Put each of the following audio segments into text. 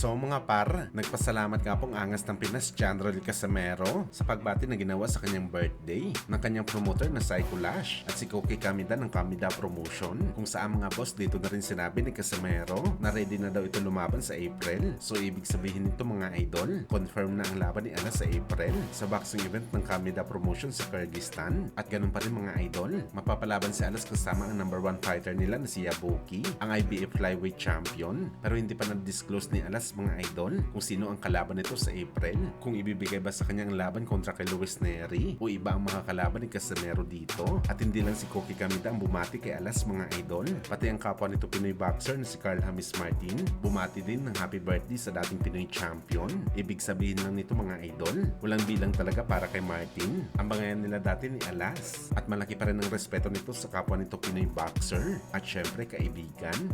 So mga par, nagpasalamat nga pong Angas ng Pinas John Roel Casimero sa pagbati na ginawa sa kanyang birthday ng kanyang promoter na Psycho Lash at si Koki Kamida ng Kamida Promotion, kung saan mga boss dito na rin sinabi ni Casimero na ready na daw ito lumaban sa April. So ibig sabihin nito mga idol, confirm na ang laban ni Alas sa April sa boxing event ng Kamida Promotion sa Kyrgyzstan. At ganun pa rin mga idol, mapapalaban si Alas kasama ang number 1 fighter nila na si Yabuki, ang IBF Flyweight Champion, pero hindi pa na-disclose ni Alas mga idol kung sino ang kalaban nito sa April, kung ibibigay ba sa kanyang laban kontra kay Luis Neri o iba ang mga kalaban ni Casimero dito. At hindi lang si Koki Kamida ang bumati kay Alas mga idol, pati ang kapwa nito Pinoy boxer na si Carl Hamis Martin bumati din ng happy birthday sa dating Pinoy champion. Ibig sabihin lang nito mga idol, walang bilang talaga para kay Martin ang bangayan nila dati ni Alas, at malaki pa rin ang respeto nito sa kapwa nito Pinoy boxer at syempre kaibigan.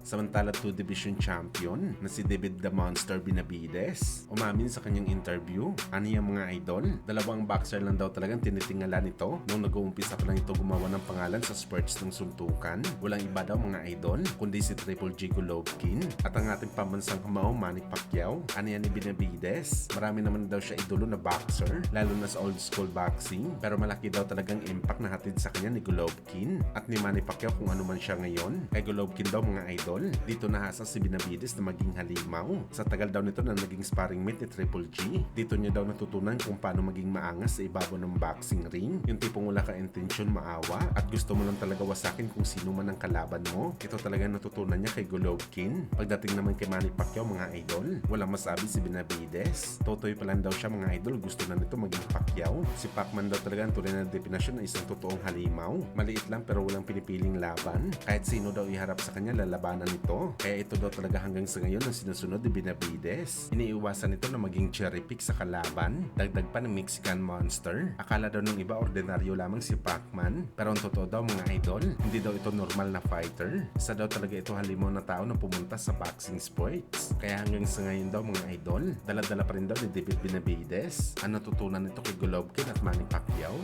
Samantala 2 Division Champion na si David the Monster Benavides umamin sa kanyang interview. Ano yung mga idol? Dalawang boxer lang daw talagang tinitingala nito nung nag-uumpisa pa lang ito gumawa ng pangalan sa sports ng suntukan. Walang iba daw mga idol kundi si Triple G Golovkin at ang ating pambansang kamao Manny Pacquiao. Ano yan ni Benavides? Marami naman daw siya idolo na boxer, lalo na sa old school boxing, pero malaki daw talagang impact na hatid sa kanya ni Golovkin at ni Manny Pacquiao kung ano man siya ngayon. Kay Golovkin daw mga idol, dito nahasa si Benavides na maging halimaw. Sa tagal daw nito na naging sparring mate ni Triple G, dito niya daw natutunan kung paano maging maangas sa ibabaw ng boxing ring. Yung tipong wala ka intensyon maawa at gusto mo lang talaga wasakin kung sino man ang kalaban mo. Ito talaga natutunan niya kay Golovkin. Pagdating naman kay Manny Pacquiao mga idol, walang masabi si Benavides. Totoy pa lang daw siya mga idol, gusto na nito maging Pacquiao. Si Pacman daw talaga ang tunay na definasyon ng isang totoong halimaw. Maliit lang pero walang pinipiling laban. Kahit sino daw iharap sa kanya lalabanan nito. Kaya ito daw talaga hanggang sa ngayon ang sinusunod ni Benavides. Iniiwasan nito na maging cherry pick sa kalaban. Dagdag pa ng Mexican Monster. Akala daw ng iba ordinaryo lamang si Pacman, pero ang totoo daw mga idol, hindi daw ito normal na fighter. Isa daw talaga ito halimaw na tao na pumunta sa boxing sports. Kaya hanggang sa ngayon daw mga idol, dala-dala pa rin daw ni David Benavides ang natutunan nito kay Golovkin at Manny Pacquiao.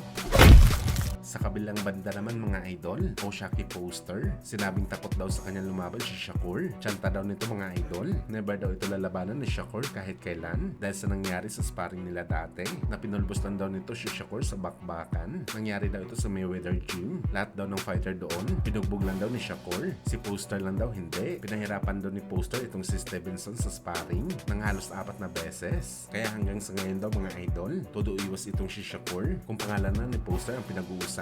Sa kabilang banda naman mga idol, Oshaki Poster, sinabing takot daw sa kanya lumaban si Shakur. Tsanta daw nito mga idol, never daw ito lalabanan ni Shakur kahit kailan dahil sa nangyari sa sparring nila dati na pinulbos lang daw nito si Shakur sa bakbakan. Nangyari daw ito sa Mayweather Gym. Lahat daw ng fighter doon, pinugbog lang daw ni Shakur. Si Poster lang daw hindi. Pinahirapan daw ni Poster itong si Stevenson sa sparring ng halos 4 na beses. Kaya hanggang sa ngayon daw mga idol, todo iwas itong si Shakur kung pangalan na ni Poster ang pinag-uusapan.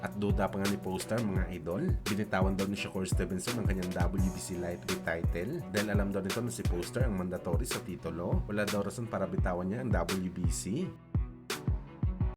At duda pa nga ni Poster mga idol, binitawan daw ni Shakur Stevenson ang kanyang WBC lightweight title dahil alam daw nito na si Poster ang mandatory sa titulo. Wala daw rason para bitawan niya ang WBC.